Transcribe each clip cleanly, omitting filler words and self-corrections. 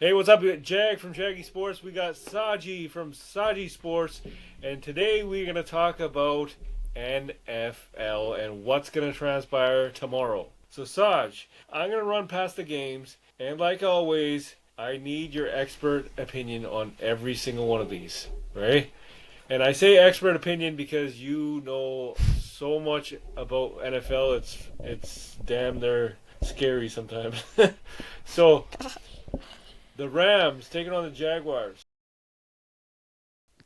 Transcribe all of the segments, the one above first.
Hey, what's up? Jag from Shaggy Sports. We got Saji from Saji Sports, and today we're gonna talk about NFL and what's gonna transpire tomorrow. So, Saj, I'm gonna run past the games, and like always, I need your expert opinion on every single one of these, right? And I say expert opinion because you know so much about NFL. It's damn near scary sometimes. So. The Rams taking on the Jaguars.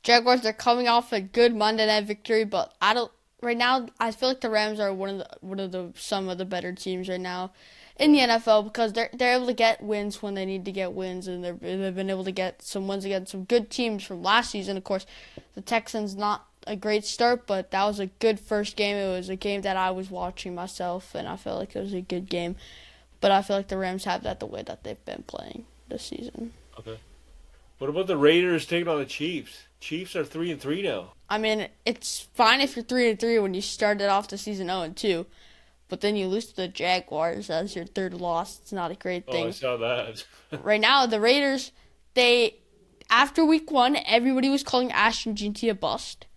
Jaguars are coming off a good Monday night victory, but I don't right now. I feel like the Rams are one of the some of the better teams right now in Yeah. the NFL because they're able to get wins when they need to get wins, and they've been able to get some wins against some good teams from last season. Of course, the Texans not a great start, but that was a good first game. It was a game that I was watching myself, and I felt like it was a good game. But I feel like the Rams have that the way that they've been playing this season. Okay. What about the Raiders taking on the Chiefs? Chiefs are 3-3 now. I mean, it's fine if you're 3-3 when you started off the season 0-2, but then you lose to the Jaguars as your third loss. It's not a great Oh, I thing. saw that. Right now, the Raiders, they after week one, everybody was calling Ashton Jeanty a bust. Yeah.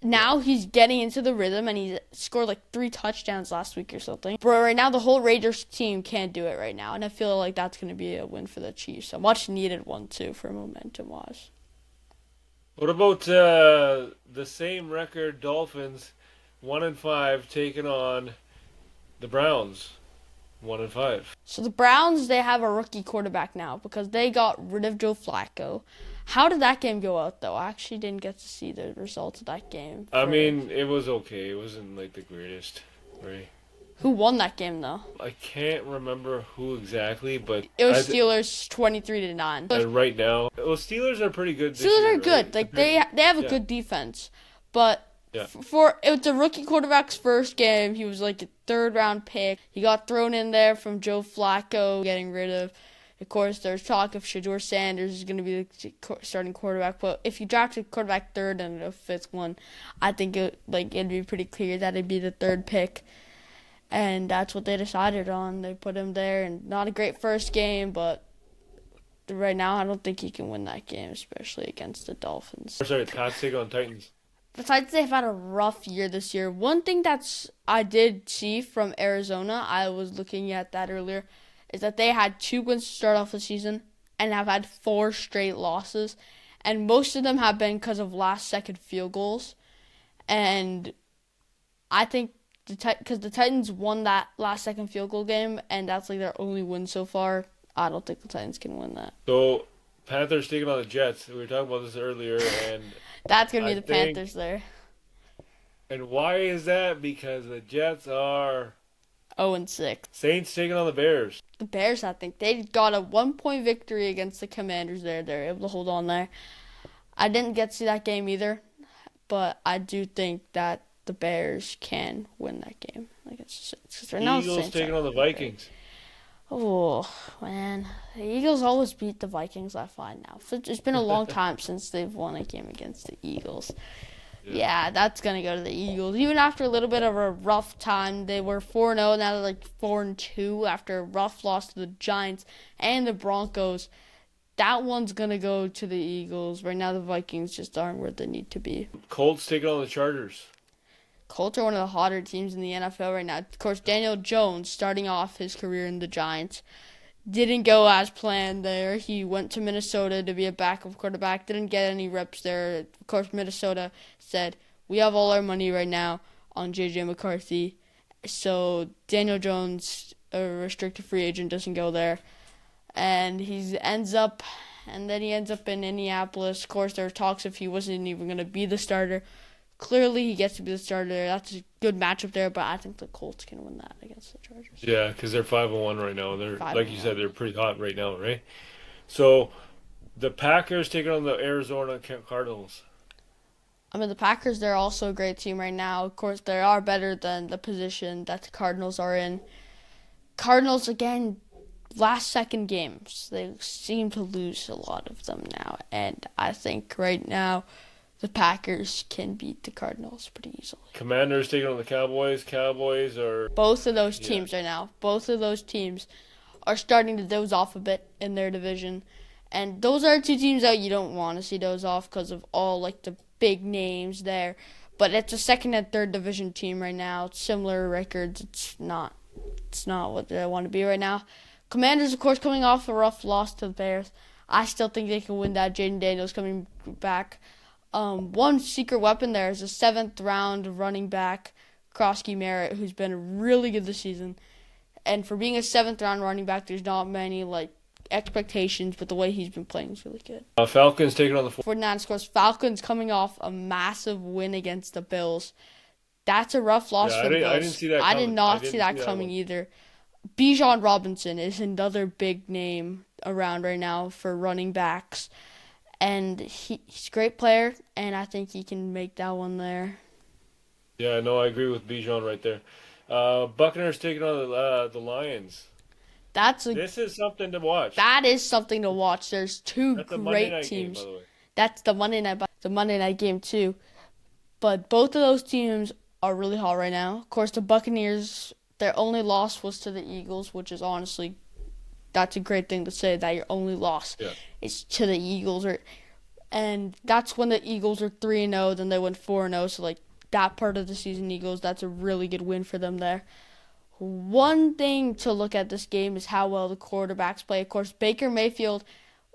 Now he's getting into the rhythm, and he scored like 3 touchdowns last week or something. But right now, the whole Raiders team can't do it right now, and I feel like that's going to be a win for the Chiefs. A much needed one too for momentum wise. What about the same record Dolphins, 1-5, taking on the Browns, 1-5. So the Browns, they have a rookie quarterback now because they got rid of Joe Flacco. How did that game go out though? I actually didn't get to see the results of that game. I For mean, it was okay. It wasn't like the greatest, right? who won that game though? I can't remember who exactly, but It was Steelers 23-9. right now, well, Steelers are pretty good this Steelers are year, right? good. Like they have a Yeah, good defense, but yeah. for it's a rookie quarterback's first game. He was like a third round pick. He got thrown in there from Joe Flacco getting rid of. Of course, there's talk of Shador Sanders is going to be the starting quarterback. But if you draft a quarterback third and a fifth one, I think it'd be pretty clear that it'd be the third pick, and that's what they decided on. They put him there, and not a great first game, but right now I don't think he can win that game, especially against the Dolphins. Sorry, Pats taking on Titans. Besides, they've had a rough year this year. One thing that's I did see from Arizona, I was looking at that earlier, is that they had 2 wins to start off the season and have had 4 straight losses, and most of them have been because of last-second field goals. And I think because the Titans won that last-second field goal game, and that's like their only win so far. I don't think the Titans can win that. So Panthers taking on the Jets. We were talking about this earlier, and That's gonna be I the think, Panthers there. and why is that? Because the Jets are 0-6. Saints taking on the Bears. The Bears, I think they got a 1 point victory against the Commanders there. They're able to hold on there. I didn't get to see that game either, but I do think that the Bears can win that game against the Saints because right now the Eagles Saints taking aren't on the playing great. Vikings. Oh man, the Eagles always beat the Vikings. I find now it's been a long time since they've won a game against the Eagles. Yeah. Yeah, that's gonna go to the Eagles. Even after a little bit of a rough time, they were 4-0. Now they're like 4-2 after a rough loss to the Giants and the Broncos. That one's gonna go to the Eagles. Right now, the Vikings just aren't where they need to be. Colts taking on the Chargers. Colts are one of the hotter teams in the NFL right now. Of course, Daniel Jones starting off his career in the Giants didn't go as planned there. He went to Minnesota to be a backup quarterback. Didn't get any reps there. Of course, Minnesota said, "We have all our money right now on J.J. McCarthy." So Daniel Jones, a restricted free agent, doesn't go there. And then he ends up in Indianapolis. Of course, there were talks if he wasn't even going to be the starter. Clearly, he gets to be the starter there. That's a good matchup there, but I think the Colts can win that against the Chargers. Yeah, because they're 5-1 right now. They're Five like and you said, one. they're pretty hot right now, right? So the Packers taking on the Arizona Cardinals. I mean, the Packers, they're also a great team right now. Of course, they are better than the position that the Cardinals are in. Cardinals, again, last second games. They seem to lose a lot of them now. And I think right now the Packers can beat the Cardinals pretty easily. Commanders taking on the Cowboys. Cowboys are Both of those yeah. teams right now, both of those teams are starting to doze off a bit in their division. And those are two teams that you don't want to see doze off because of all like the big names there. But it's a second and third division team right now. It's similar records. It's not what they want to be right now. Commanders, of course, coming off a rough loss to the Bears. I still think they can win that. Jaden Daniels coming back. One secret weapon there is a 7th round running back, Krosky Merritt, who's been really good this season. And for being a 7th round running back, there's not many expectations, but the way he's been playing is really good. Falcons taking on the 49ers, of course. Falcons coming off a massive win against the Bills. That's a rough loss for the Bills. I didn't see that I coming. did not see that coming either. Bijan Robinson is another big name around right now for running backs. And he's a great player, and I think he can make that one there. Yeah, no, I agree with Bijan right there. Buccaneers taking on the Lions. This is something to watch. That is something to watch. There's two That's great teams. Game, by the way. That's the Monday night game too. But both of those teams are really hot right now. Of course, the Buccaneers, their only loss was to the Eagles, which is honestly, that's a great thing to say, that your only loss is to the Eagles. And that's when the Eagles are 3-0, then they went 4-0. So, that part of the season, Eagles, that's a really good win for them there. One thing to look at this game is how well the quarterbacks play. Of course, Baker Mayfield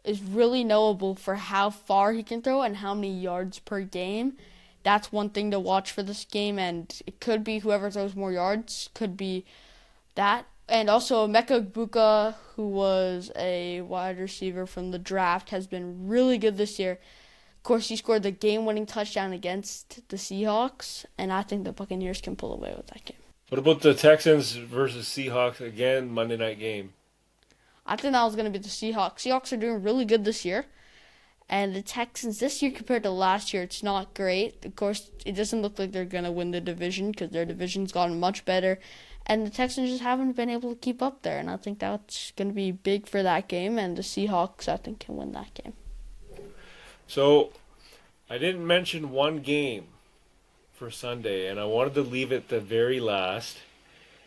is really knowable for how far he can throw and how many yards per game. That's one thing to watch for this game, and it could be whoever throws more yards, could be that. And also, Emeka Egbuka, who was a wide receiver from the draft, has been really good this year. Of course, he scored the game-winning touchdown against the Seahawks, and I think the Buccaneers can pull away with that game. What about the Texans versus Seahawks again, Monday night game? I think that was going to be the Seahawks. Seahawks are doing really good this year. And the Texans this year compared to last year, it's not great. Of course, it doesn't look like they're going to win the division because their division's gotten much better. And the Texans just haven't been able to keep up there. And I think that's going to be big for that game. And the Seahawks, I think, can win that game. So, I didn't mention one game for Sunday, and I wanted to leave it the very last.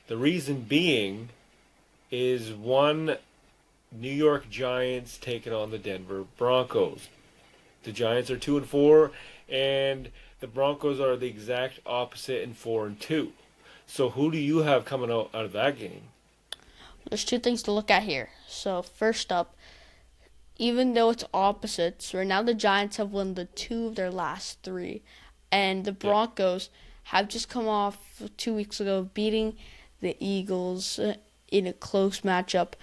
The reason being is one New York Giants taking on the Denver Broncos. The Giants are 2-4, and the Broncos are the exact opposite in 4-2. So who do you have coming out of that game? There's two things to look at here. So first up, even though it's opposites, right now the Giants have won the 2 of their last 3. And the Broncos have just come off 2 weeks ago beating the Eagles in a close matchup.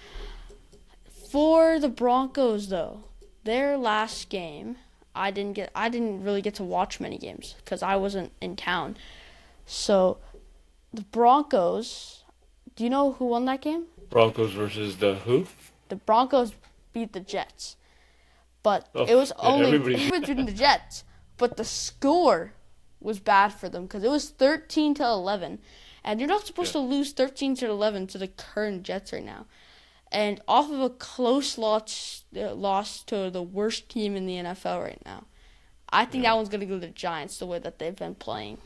For the Broncos, though, their last game, I didn't really get to watch many games because I wasn't in town. So the Broncos, do you know who won that game? Broncos versus the who? The Broncos beat the Jets. But it was only between the Jets. But the score was bad for them because it was 13-11. And you're not supposed to lose 13-11 to the current Jets right now. And off of a close loss to the worst team in the NFL right now. I think that one's going to go to the Giants the way that they've been playing.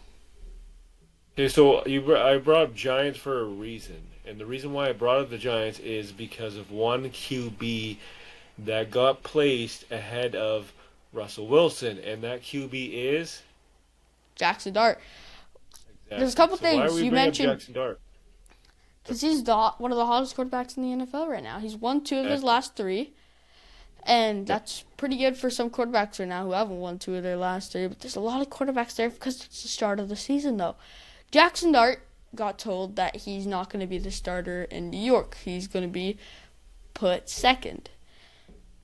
Okay, so I brought up Giants for a reason. And the reason why I brought up the Giants is because of one QB that got placed ahead of Russell Wilson, and that QB is Jackson Dart. Exactly. There's a couple things why are we you bringing up mentioned. Jackson Dart? Because he's one of the hottest quarterbacks in the NFL right now. He's won 2 of his last 3, and that's pretty good for some quarterbacks right now who haven't won 2 of their last 3. But there's a lot of quarterbacks there because it's the start of the season, though. Jackson Dart got told that he's not going to be the starter in New York. He's going to be put second.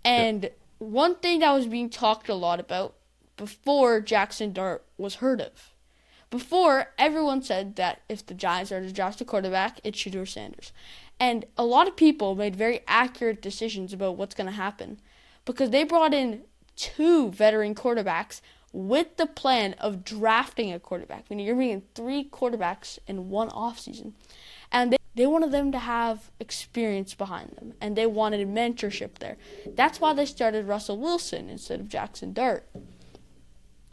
And one thing that was being talked a lot about before Jackson Dart was heard of. Before, everyone said that if the Giants are to draft a quarterback, it's Shedeur Sanders. And a lot of people made very accurate decisions about what's going to happen because they brought in 2 veteran quarterbacks with the plan of drafting a quarterback. Meaning you're bringing 3 quarterbacks in one offseason. And they wanted them to have experience behind them, and they wanted mentorship there. That's why they started Russell Wilson instead of Jackson Dart.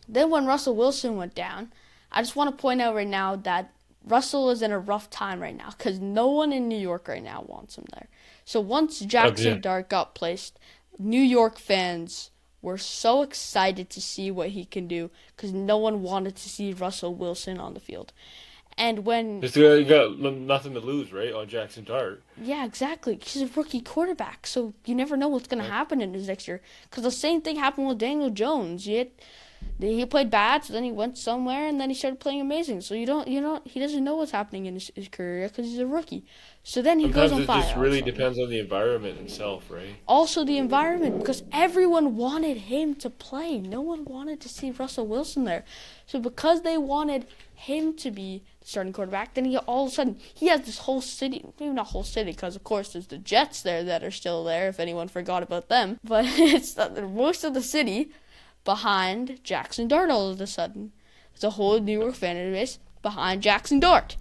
Then when Russell Wilson went down, I just want to point out right now that Russell is in a rough time right now because no one in New York right now wants him there. So once Jackson Yeah. Dart got placed, New York fans were so excited to see what he can do because no one wanted to see Russell Wilson on the field. And when, Just you got nothing to lose, right? On Jackson Dart. yeah, exactly, he's a rookie quarterback, so you never know what's going to Right. happen in his next year. Because the same thing happened with Daniel Jones. He played bad, so then he went somewhere, and then he started playing amazing. So he doesn't know what's happening in his career because he's a rookie. So then he goes Sometimes on it fire. just all of a really sudden. depends on the environment itself, right? Also the environment, because everyone wanted him to play. No one wanted to see Russell Wilson there. So because they wanted him to be the starting quarterback, then he all of a sudden he has this whole city, maybe not whole city, because of course there's the Jets there that are still there. If anyone forgot about them, but it's most of the city behind Jackson Dart all of a sudden. There's a whole New York fan base behind Jackson Dart.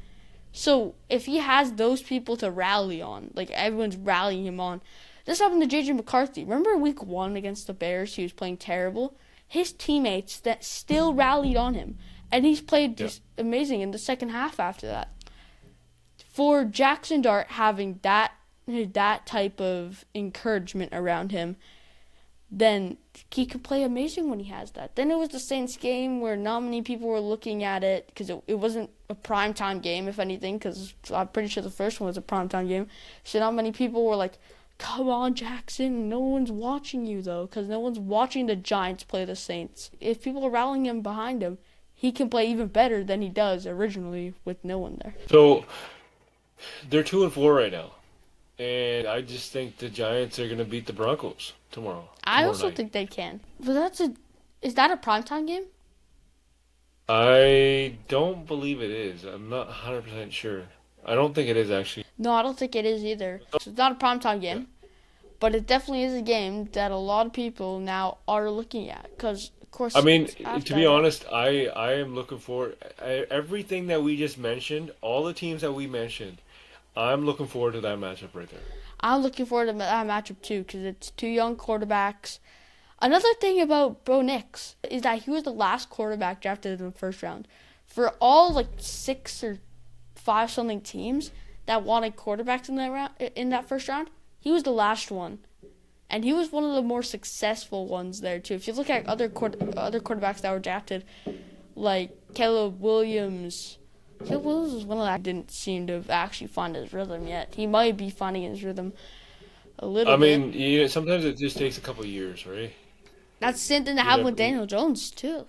So if he has those people to rally on, like everyone's rallying him on, this happened to J.J. McCarthy. Remember week 1 against the Bears? He was playing terrible. His teammates that still rallied on him, and he's played just amazing in the second half after that. For Jackson Dart having that type of encouragement around him, then he could play amazing when he has that. Then it was the Saints game where not many people were looking at it because it wasn't a primetime game, if anything, because I'm pretty sure the first one was a primetime game. So not many people were like, come on, Jackson. No one's watching you, though, because no one's watching the Giants play the Saints. If people are rallying him behind him, he can play even better than he does originally with no one there. So they're 2-4 right now, and I just think the Giants are going to beat the Broncos tomorrow. I Tomorrow also night. think they can. But is that a primetime game? I don't believe it is. I'm not 100% sure. I don't think it is actually. No, I don't think it is either. So it's not a primetime game. But it definitely is a game that a lot of people now are looking at because, of course, I mean, it's to be after. honest, I am looking for everything that we just mentioned, all the teams that we mentioned. I'm looking forward to that matchup right there. I'm looking forward to that matchup too because it's two young quarterbacks. Another thing about Bo Nix is that he was the last quarterback drafted in the first round. For all like 6 or 5 something teams that wanted quarterbacks in that first round, he was the last one. And he was one of the more successful ones there too. If you look at other quarterbacks that were drafted, like Caleb Williams. Caleb Williams was one of that didn't seem to actually find his rhythm yet. He might be finding his rhythm a little I bit. mean, sometimes it just takes a couple years, right? That's the same thing that You happened never, with Daniel Jones too.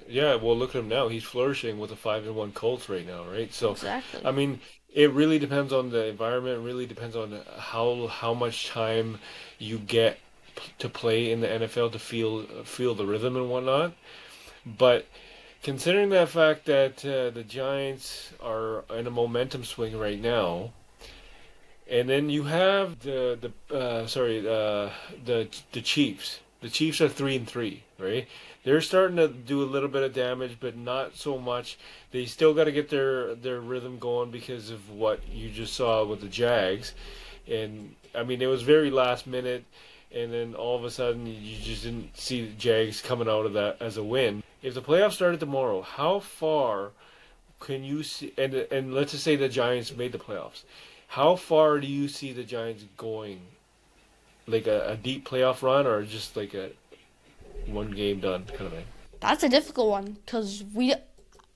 yeah. Well, look at him now. He's flourishing with the 5-1 Colts right now, right? So, Exactly. I mean, it really depends on the environment. It really depends on how much time you get to play in the NFL to feel the rhythm and whatnot. But considering the fact that the Giants are in a momentum swing right now, and then you have the Chiefs. The Chiefs are 3-3, right? They're starting to do a little bit of damage, but not so much. They still got to get their rhythm going because of what you just saw with the Jags, and I mean it was very last minute, and then all of a sudden you just didn't see the Jags coming out of that as a win. If the playoffs started tomorrow, how far can you see? And let's just say the Giants made the playoffs. How far do you see the Giants going? Like a deep playoff run, or just like a one game done kind of thing? That's a difficult one because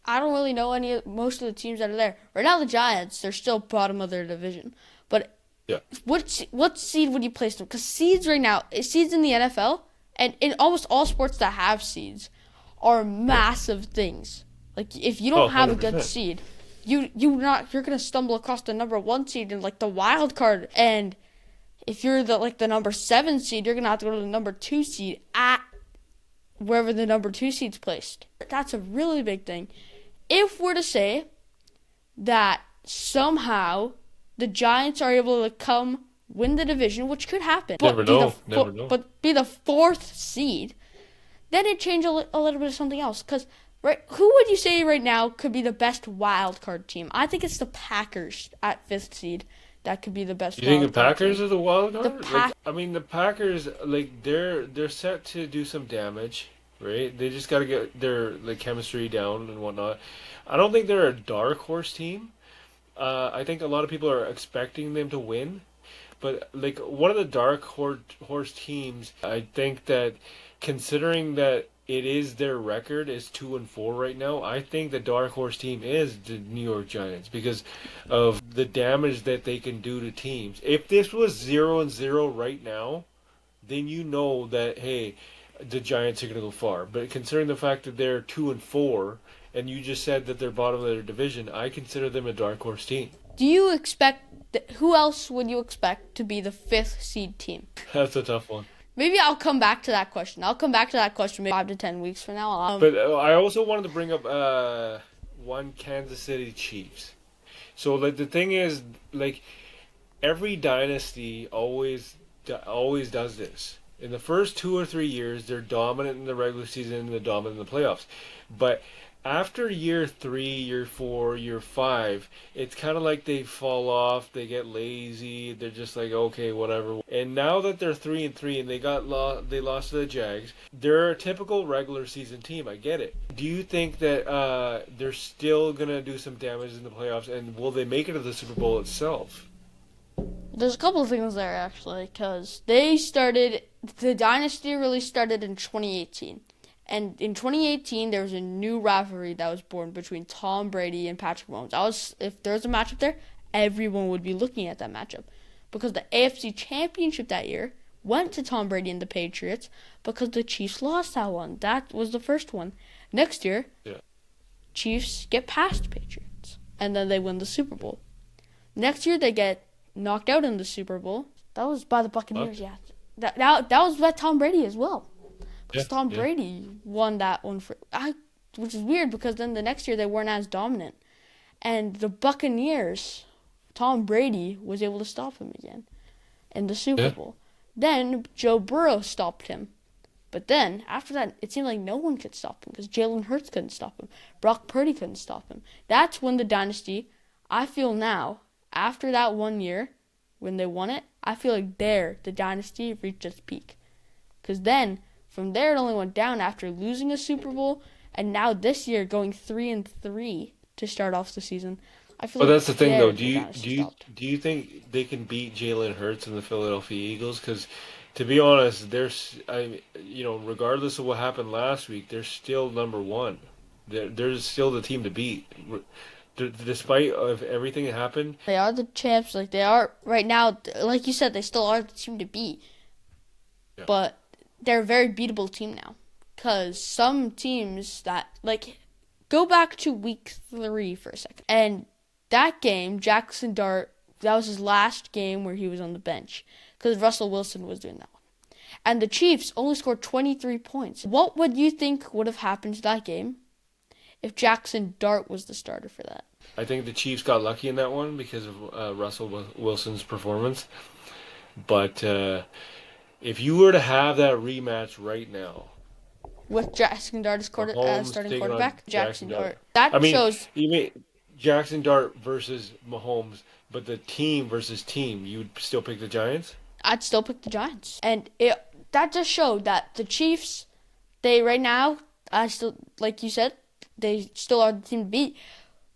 I don't really know most of the teams that are there right now. The Giants, they're still bottom of their division, but Yeah. what seed would you place them? Because seeds right now, seeds in the NFL and in almost all sports that have seeds are Right. massive things. Like if you Oh, don't have a good 100%. seed, you're gonna stumble across the number 1 seed in like the wild card, and if you're the number 7 seed, you're gonna have to go to the number 2 seed at wherever the number 2 seed's placed. That's a really big thing. If we're to say that somehow the Giants are able to come win the division, which could happen, Never know. Never know. but be the 4th seed, then it changes a little bit of something else. Because who would you say right now could be the best wild card team? I think it's the Packers at 5th seed. That could be the best You think the wild card Packers team. are the wild The card? Pack. I mean, the Packers, like they're set to do some damage, right? They just got to get their chemistry down and whatnot. I don't think they're a dark horse team. I think a lot of people are expecting them to win, but like one of the horse teams, I think that considering that it is their record is 2-4 right now, I think the dark horse team is the New York Giants because of the damage that they can do to teams. If this was 0-0 right now, then you know that hey, the Giants are going to go far. But considering the fact that they're 2-4, and you just said that they're bottom of their division, I consider them a dark horse team. Do you expect who else would you expect to be the 5th seed team? That's a tough one. Maybe I'll come back to that question. I'll come back to that question maybe 5 to 10 weeks from now. But I also wanted to bring up one Kansas City Chiefs. So like the thing is, like every dynasty always does this. In the first 2 or 3 years, they're dominant in the regular season and they're dominant in the playoffs. But after year 3, year 4, year 5, it's kind of like they fall off. They get lazy. They're just like, okay, whatever. And now that they're 3-3 and they lost to the Jags, they're a typical regular season team. I get it. Do you think that they're still gonna do some damage in the playoffs, and will they make it to the Super Bowl itself? There's a couple of things there actually, because the dynasty really started in 2018. And in 2018, there was a new rivalry that was born between Tom Brady and Patrick Mahomes. If there was a matchup there, everyone would be looking at that matchup. Because the AFC Championship that year went to Tom Brady and the Patriots because the Chiefs lost that one. That was the first one. Next year, Chiefs get past Patriots. And then they win the Super Bowl. Next year, they get knocked out in the Super Bowl. That was by the Buccaneers, yeah. That was by Tom Brady as well. Because Tom Brady won that one which is weird because then the next year they weren't as dominant. And the Buccaneers, Tom Brady was able to stop him again in the Super Bowl. Then Joe Burrow stopped him. But then, after that, it seemed like no one could stop him because Jalen Hurts couldn't stop him. Brock Purdy couldn't stop him. That's when the dynasty, I feel now, after that 1 year, when they won it, I feel like the dynasty reached its peak. Because then, from there, it only went down after losing a Super Bowl, and now this year going 3-3 to start off the season. I feel. But that's the thing, though. Do you think they can beat Jalen Hurts and the Philadelphia Eagles? Because, to be honest, regardless of what happened last week, they're still number one. They're still the team to beat, despite of everything that happened. They are the champs. Like they are right now. Like you said, they still are the team to beat. Yeah. But they're a very beatable team now. Because some teams that, go back to week 3 for a second. And that game, Jackson Dart, that was his last game where he was on the bench. Because Russell Wilson was doing that one. And the Chiefs only scored 23 points. What would you think would have happened to that game if Jackson Dart was the starter for that? I think the Chiefs got lucky in that one because of Russell Wilson's performance. But if you were to have that rematch right now, with Jackson Dart as starting quarterback, Jackson Dart. Shows. You mean Jackson Dart versus Mahomes, but the team versus team, you'd still pick the Giants? I'd still pick the Giants, and that just showed that the Chiefs, right now, like you said, they still are the team to beat,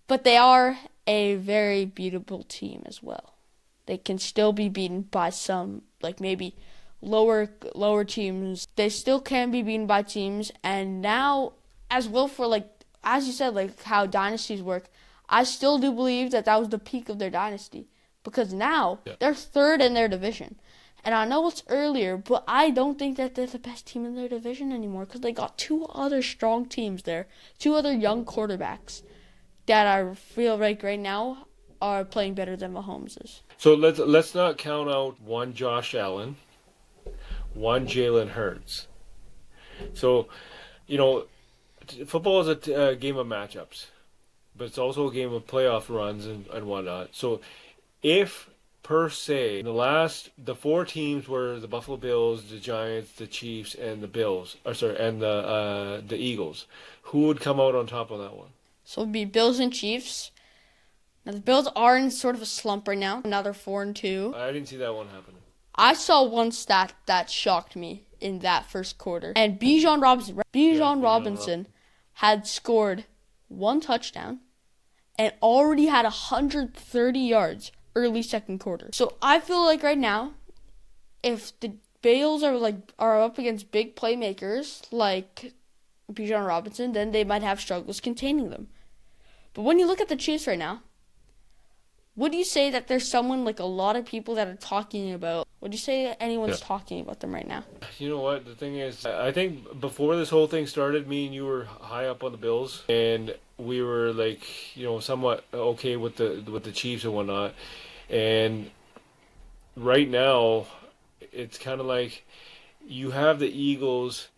but they are a very beatable team as well. They can still be beaten by some, maybe lower teams. They still can be beaten by teams, and now, as well for, as you said, how dynasties work, I still do believe that was the peak of their dynasty, because now they're third in their division. And I know it's earlier, but I don't think that they're the best team in their division anymore because they got 2 other strong teams there, 2 other young quarterbacks that I feel like right now are playing better than Mahomes is. So let's not count out one Josh Allen, one Jalen Hurts. So, football is a game of matchups, but it's also a game of playoff runs and whatnot. So if per se, the 4 teams were the Buffalo Bills, the Giants, the Chiefs, and the the Eagles. Who would come out on top on that one? So it'd be Bills and Chiefs. Now the Bills are in sort of a slump right now. Now they're 4-2. I didn't see that one happening. I saw one stat that shocked me in that first quarter. And Bijan Robinson had scored one touchdown and already had 130 yards early second quarter. So I feel like right now, if the Bills are up against big playmakers like Bijan Robinson, then they might have struggles containing them. But when you look at the Chiefs right now, would you say that there's someone like a lot of people that are talking about? Would you say anyone's talking about them right now? You know what? The thing is, I think before this whole thing started, me and you were high up on the Bills, and we were like, somewhat okay with the Chiefs and whatnot. And right now, it's kind of like you have the Eagles,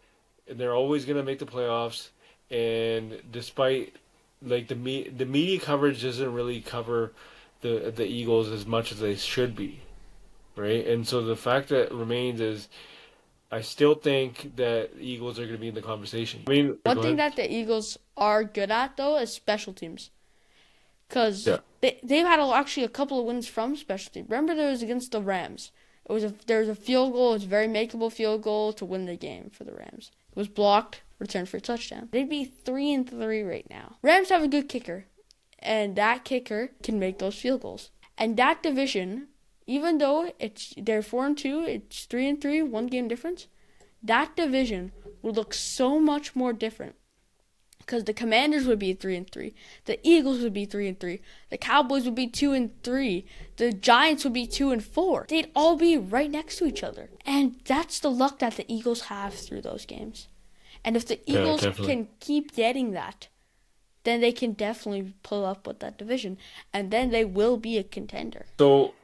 and they're always going to make the playoffs. And despite like the media coverage doesn't really cover the Eagles as much as they should be, right? And so the fact that remains is, I still think that the Eagles are going to be in the conversation. I mean, one thing that the Eagles are good at though is special teams, because they've had actually a couple of wins from special teams. Remember, there was against the Rams. There was a field goal. It was a very makeable field goal to win the game for the Rams. It was blocked, returned for a touchdown. They'd be 3-3 right now. Rams have a good kicker, and that kicker can make those field goals. And that division, even though they're 4-2, it's 3-3, one game difference. That division would look so much more different, because the Commanders would be 3-3, the Eagles would be 3-3, the Cowboys would be 2-3, the Giants would be 2-4. They'd all be right next to each other, and that's the luck that the Eagles have through those games. And if the Eagles can keep getting that, then they can definitely pull up with that division, and then they will be a contender. So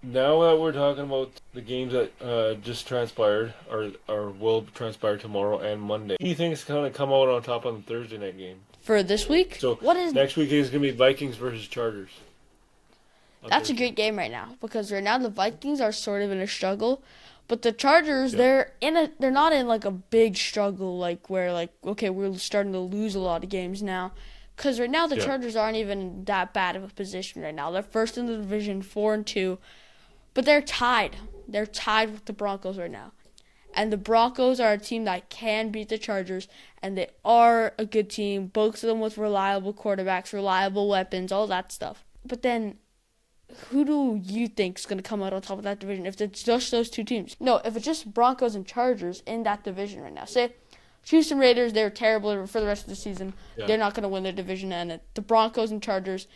now that we're talking about the games that just transpired or will transpire tomorrow and Monday, who do you think is going to come out on top on the Thursday night game? For this week? So next week is going to be Vikings versus Chargers. That's a great game right now, because right now the Vikings are sort of in a struggle, but the Chargers, they're not in like a big struggle, like where like, okay, we're starting to lose a lot of games now. Because right now the Chargers aren't even in that bad of a position right now. They're first in the division, 4-2. But they're tied. They're tied with the Broncos right now. And the Broncos are a team that can beat the Chargers, and they are a good team, both of them with reliable quarterbacks, reliable weapons, all that stuff. But then, who do you think is going to come out on top of that division if it's just those two teams? No, if it's just Broncos and Chargers in that division right now. Say, Chiefs and Raiders, they're terrible for the rest of the season. Yeah. They're not going to win their division. And the Broncos and Chargers,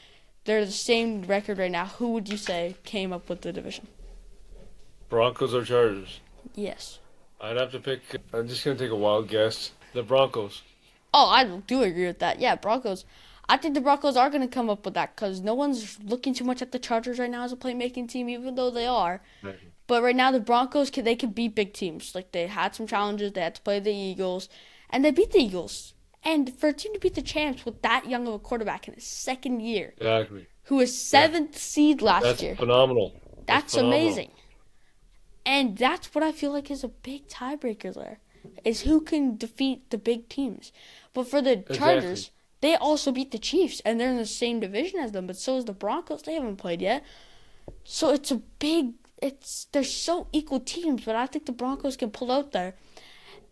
they're the same record right now. Who would you say came up with the division? Broncos or Chargers? Yes. I'd have to pick. I'm just going to take a wild guess. The Broncos. Oh, I do agree with that. Yeah, Broncos. I think the Broncos are going to come up with that, because no one's looking too much at the Chargers right now as a playmaking team, even though they are. Right. But right now the Broncos, they can beat big teams. Like, they had some challenges. They had to play the Eagles, and they beat the Eagles. And for a team to beat the champs with that young of a quarterback in his second year, who was 7th seed last year. That's phenomenal. That's amazing. And that's what I feel like is a big tiebreaker there, is who can defeat the big teams. But for the Chargers, they also beat the Chiefs, and they're in the same division as them, but so is the Broncos. They haven't played yet. So they're so equal teams, but I think the Broncos can pull out there.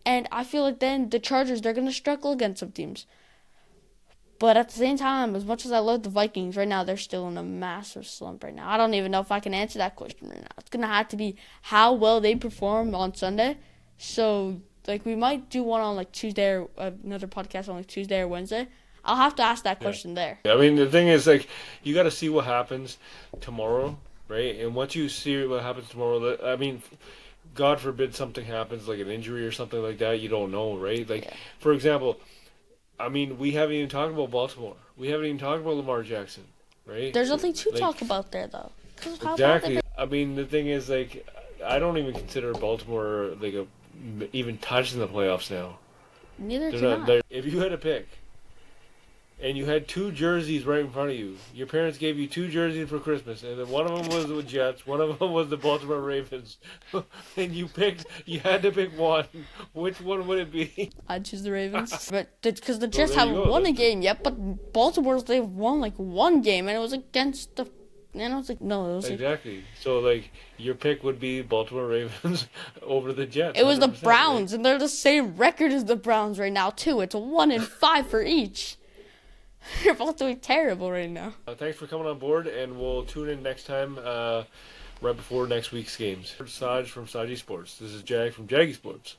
And I feel like then the Chargers, they're going to struggle against some teams. But at the same time, as much as I love the Vikings, right now they're still in a massive slump right now. I don't even know if I can answer that question right now. It's going to have to be how well they perform on Sunday. So, like, we might do one on, like, Tuesday, or another podcast on, like, Tuesday or Wednesday. I'll have to ask that question there. I mean, the thing is, like, you got to see what happens tomorrow, right? And once you see what happens tomorrow, I mean, God forbid something happens, like an injury or something like that, you don't know, right? Like, for example, I mean, we haven't even talked about Baltimore. We haven't even talked about Lamar Jackson, right? There's nothing to talk about there, though. Exactly. I mean, the thing is, like, I don't even consider Baltimore, like, even touching the playoffs now. Neither can I. If you had to pick, and you had two jerseys right in front of you, your parents gave you two jerseys for Christmas, and then one of them was the Jets, one of them was the Baltimore Ravens, and you had to pick one. Which one would it be? I'd choose the Ravens, but because the Jets haven't won a game yet, but Baltimore's, they've won like one game, and it was against the and I was like, no, it was like, Exactly. So, like, your pick would be Baltimore Ravens over the Jets. it was the 100%, Browns, and they're the same record as the Browns right now too. It's 1-5 for each. They're both doing terrible right now. Thanks for coming on board, and we'll tune in next time, right before next week's games. Saj from Saji Sports. This is Jag from Jaggy Sports.